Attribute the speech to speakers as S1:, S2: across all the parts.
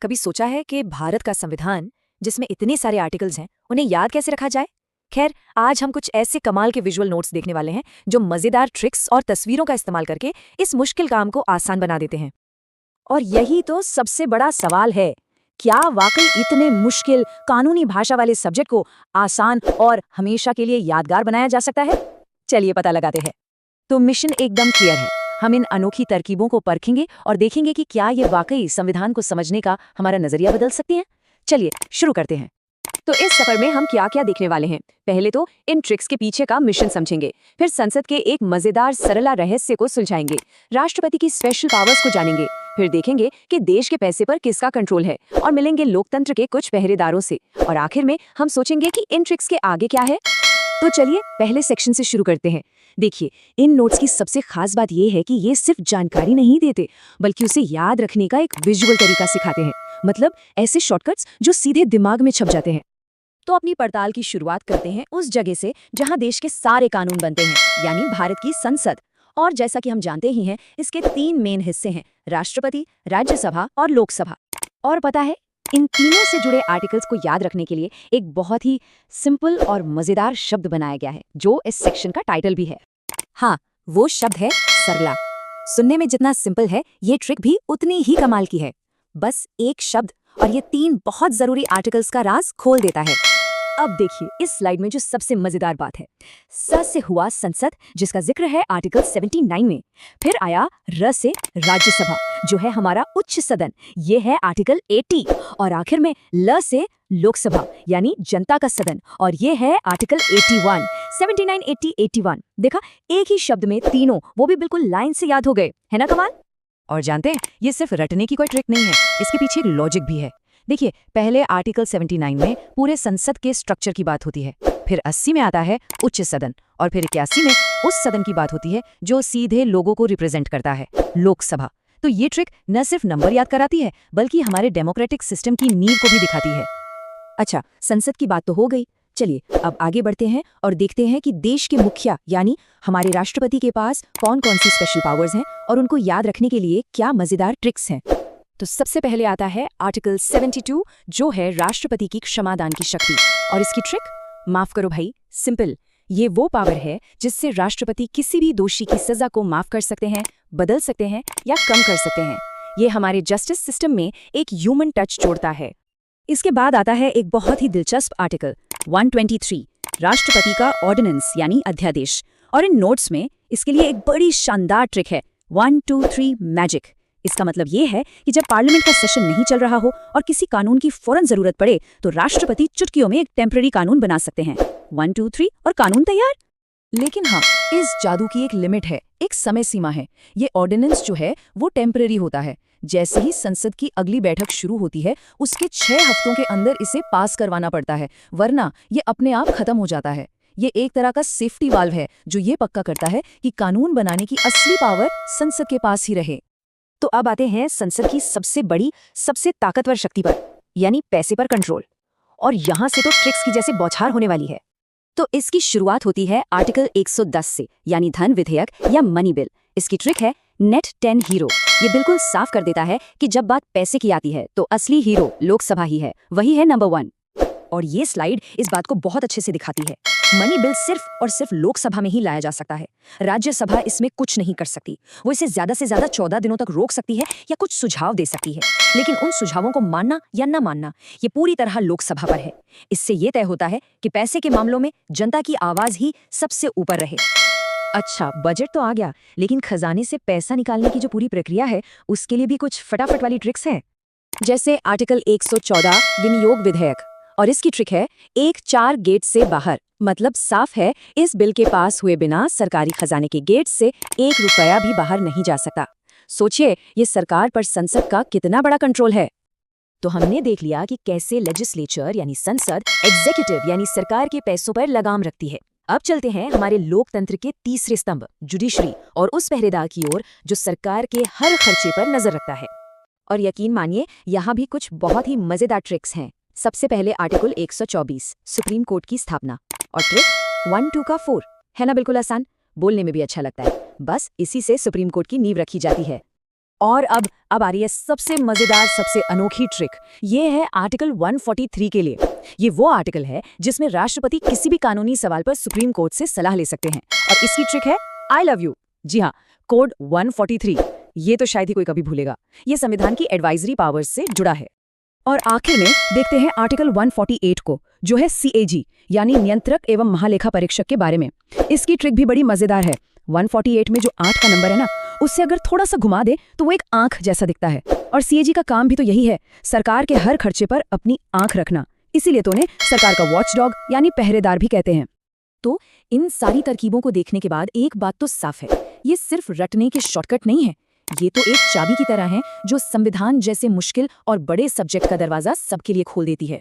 S1: कभी सोचा है कि भारत का संविधान, जिसमें इतने सारे आर्टिकल्स हैं, उन्हें याद कैसे रखा जाए? खैर, आज हम कुछ ऐसे कमाल के विजुअल नोट्स देखने वाले हैं जो मजेदार ट्रिक्स और तस्वीरों का इस्तेमाल करके इस मुश्किल काम को आसान बना देते हैं। और यही तो सबसे बड़ा सवाल है, क्या वाकई इतने मुश्किल कानूनी भाषा वाले सब्जेक्ट को आसान और हमेशा के लिए यादगार बनाया जा सकता है? चलिए पता लगाते हैं। तो मिशन एकदम क्लियर है। हम इन अनोखी तरकीबों को परखेंगे और देखेंगे कि क्या ये वाकई संविधान को समझने का हमारा नजरिया बदल सकती हैं। चलिए शुरू करते हैं। तो इस सफर में हम क्या क्या देखने वाले हैं? पहले तो इन ट्रिक्स के पीछे का मिशन समझेंगे, फिर संसद के एक मजेदार सरला रहस्य को सुलझाएंगे, राष्ट्रपति की स्पेशल पावर्स को जानेंगे, फिर देखेंगे कि देश के पैसे पर किसका कंट्रोल है और मिलेंगे लोकतंत्र के कुछ पहरेदारों से, और आखिर में हम सोचेंगे कि इन ट्रिक्स के आगे क्या है। तो चलिए पहले सेक्शन से शुरू करते हैं। देखिए, इन नोट्स की सबसे खास बात यह है कि ये सिर्फ जानकारी नहीं देते, बल्कि उसे याद रखने का एक विजुअल तरीका सिखाते हैं। मतलब ऐसे शॉर्टकट्स जो सीधे दिमाग में छप जाते हैं। तो अपनी पड़ताल की शुरुआत करते हैं उस जगह से जहां देश के सारे कानून बनते हैं, यानी भारत की संसद। और जैसा कि हम जानते ही हैं, इसके 3 मेन हिस्से हैं: राष्ट्रपति, राज्यसभा और लोकसभा। और पता है, इन तीनों से जुड़े आर्टिकल्स को याद रखने के लिए एक बहुत ही सिंपल और मजेदार शब्द बनाया गया है, जो इस सेक्शन का टाइटल भी है। हाँ, वो शब्द है सरला। सुनने में जितना सिंपल है, ये ट्रिक भी उतनी ही कमाल की है। बस एक शब्द और ये 3 बहुत जरूरी आर्टिकल्स का राज खोल देता है। अब देखिए इस स्लाइड में जो सबसे मजेदार बात है, स से हुआ संसद, जिसका जिक्र है आर्टिकल 79 में। फिर आया र से राज्यसभा, जो है हमारा उच्च सदन, ये है आर्टिकल 80। और आखिर में ल से लोकसभा, यानी जनता का सदन, और ये है आर्टिकल 81। 79, 80, 81। देखा, एक ही शब्द में तीनों, वो भी बिल्कुल लाइन से याद हो गए, है ना कमाल? और जानते हैं, ये सिर्फ रटने की कोई ट्रिक नहीं है, इसके पीछे एक लॉजिक भी है। देखिए, पहले आर्टिकल 79 में पूरे संसद के स्ट्रक्चर की बात होती है, फिर 80 में आता है उच्च सदन, और फिर 81 में उस सदन की बात होती है जो सीधे लोगों को रिप्रेजेंट करता है, लोकसभा। तो ये ट्रिक न सिर्फ नंबर याद कराती है, बल्कि हमारे डेमोक्रेटिक सिस्टम की नींव को भी दिखाती है। अच्छा, संसद की बात तो हो गई। चलिए अब आगे बढ़ते हैं और देखते हैं कि देश के मुखिया यानी हमारे राष्ट्रपति के पास कौन कौन सी स्पेशल पावर्स हैं और उनको याद रखने के लिए क्या मजेदार ट्रिक्स हैं। तो सबसे पहले आता है आर्टिकल 72, जो है राष्ट्रपति की क्षमादान की शक्ति। और इसकी ट्रिक, माफ करो भाई, सिंपल। ये वो पावर है जिससे राष्ट्रपति किसी भी दोषी की सजा को माफ कर सकते हैं, बदल सकते हैं या कम कर सकते हैं। ये हमारे जस्टिस सिस्टम में एक ह्यूमन टच जोड़ता है। इसके बाद आता है एक बहुत ही दिलचस्प आर्टिकल 123, राष्ट्रपति का ऑर्डिनेंस यानी अध्यादेश। और इन नोट्स में इसके लिए एक बड़ी शानदार ट्रिक है, 1 2 3 मैजिक। इसका मतलब ये है कि जब पार्लियामेंट का सेशन नहीं चल रहा हो और किसी कानून की फौरन जरूरत पड़े, तो राष्ट्रपति चुटकियों में एक टेम्पररी कानून बना सकते हैं। 1 2 3 और कानून तैयार। लेकिन हाँ, इस जादू की एक लिमिट है, एक समय सीमा है। ये ऑर्डिनेंस जो है वो टेम्पररी होता है। जैसे ही संसद की अगली बैठक शुरू होती है, उसके 6 हफ्तों के अंदर इसे पास करवाना पड़ता है, वरना ये अपने आप खत्म हो जाता है। ये एक तरह का सेफ्टी वाल्व है जो ये पक्का करता है कि कानून बनाने की असली पावर संसद के पास ही रहे। तो अब आते हैं संसद की सबसे बड़ी, सबसे ताकतवर शक्ति पर, यानी पैसे पर कंट्रोल। और यहां से तो ट्रिक्स की जैसे बौछार होने वाली है। तो इसकी शुरुआत होती है आर्टिकल 110 से, यानी धन विधेयक या मनी बिल। इसकी ट्रिक है नेट 10 हीरो। ये बिल्कुल साफ कर देता है कि जब बात पैसे की आती है तो असली हीरो लोकसभा ही है, वही है नंबर 1। और ये स्लाइड इस बात को बहुत अच्छे से दिखाती है। मनी बिल सिर्फ और सिर्फ लोकसभा में ही लाया जा सकता है। राज्यसभा इसमें कुछ नहीं कर सकती। वो इसे ज्यादा से ज्यादा 14 दिनों तक रोक सकती है या कुछ सुझाव दे सकती है, लेकिन उन सुझावों को मानना या न मानना ये पूरी तरह लोकसभा पर है। इससे ये तय होता है कि पैसे के मामलों में जनता की आवाज ही सबसे ऊपर रहे। अच्छा, बजट तो आ गया, लेकिन खजाने से पैसा निकालने की जो पूरी प्रक्रिया है, उसके लिए भी कुछ फटाफट वाली ट्रिक्स हैं। जैसे आर्टिकल 114, विनियोग विधेयक। और इसकी ट्रिक है 1-4 गेट से बाहर। मतलब साफ है, इस बिल के पास हुए बिना सरकारी खजाने के गेट से 1 रुपया भी बाहर नहीं जा सकता। सोचिए, ये सरकार पर संसद का कितना बड़ा कंट्रोल है। तो हमने देख लिया कि कैसे लेजिस्लेचर यानी संसद एग्जीक्यूटिव यानी सरकार के पैसों पर लगाम रखती है। अब चलते हैं हमारे लोकतंत्र के तीसरे स्तंभ, जुडिशरी, और उस पहरेदार की ओर जो सरकार के हर खर्चे पर नजर रखता है। और यकीन मानिए, यहाँ भी कुछ बहुत ही मजेदार ट्रिक्स हैं। सबसे पहले आर्टिकल 124, सुप्रीम कोर्ट की स्थापना। और ट्रिक 1 2 का 4, है ना बिल्कुल आसान, बोलने में भी अच्छा लगता है। बस इसी से सुप्रीम कोर्ट की नींव रखी जाती है। और अब आ रही है सबसे मजेदार, सबसे अनोखी ट्रिक। ये है आर्टिकल 143 के लिए। ये वो आर्टिकल है जिसमें राष्ट्रपति किसी भी कानूनी सवाल पर सुप्रीम कोर्ट से सलाह ले सकते हैं, और इसकी ट्रिक है आई लव यू। जी हाँ, कोड 143। ये तो शायद ही कोई कभी भूलेगा। ये संविधान की एडवाइजरी पावर्स से जुड़ा है। और आखिर में देखते हैं आर्टिकल 148 को, जो है CAG यानी नियंत्रक एवं महालेखा परीक्षक के बारे में। इसकी ट्रिक भी बड़ी मजेदार है। 148 में जो 8 का नंबर है ना, उससे अगर थोड़ा सा घुमा दे तो वो एक आंख जैसा दिखता है। और CAG का काम भी तो यही है, सरकार के हर खर्चे पर अपनी आंख रखना। इसीलिए तो उन्हें सरकार का वॉचडॉग यानी पहरेदार भी कहते हैं। तो इन सारी तरकीबों को देखने के बाद एक बात तो साफ है, ये सिर्फ रटने के शॉर्टकट नहीं है। ये तो एक चाबी की तरह है जो संविधान जैसे मुश्किल और बड़े सब्जेक्ट का दरवाजा सबके लिए खोल देती है।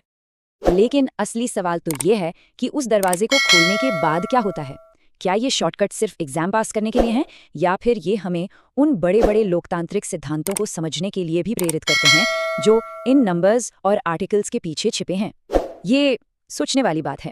S1: लेकिन असली सवाल तो ये है कि उस दरवाजे को खोलने के बाद क्या होता है। क्या ये शॉर्टकट सिर्फ एग्जाम पास करने के लिए हैं, या फिर ये हमें उन बड़े बड़े लोकतांत्रिक सिद्धांतों को समझने के लिए भी प्रेरित करते हैं जो इन नंबर्स और आर्टिकल्स के पीछे छिपे हैं। ये सोचने वाली बात है।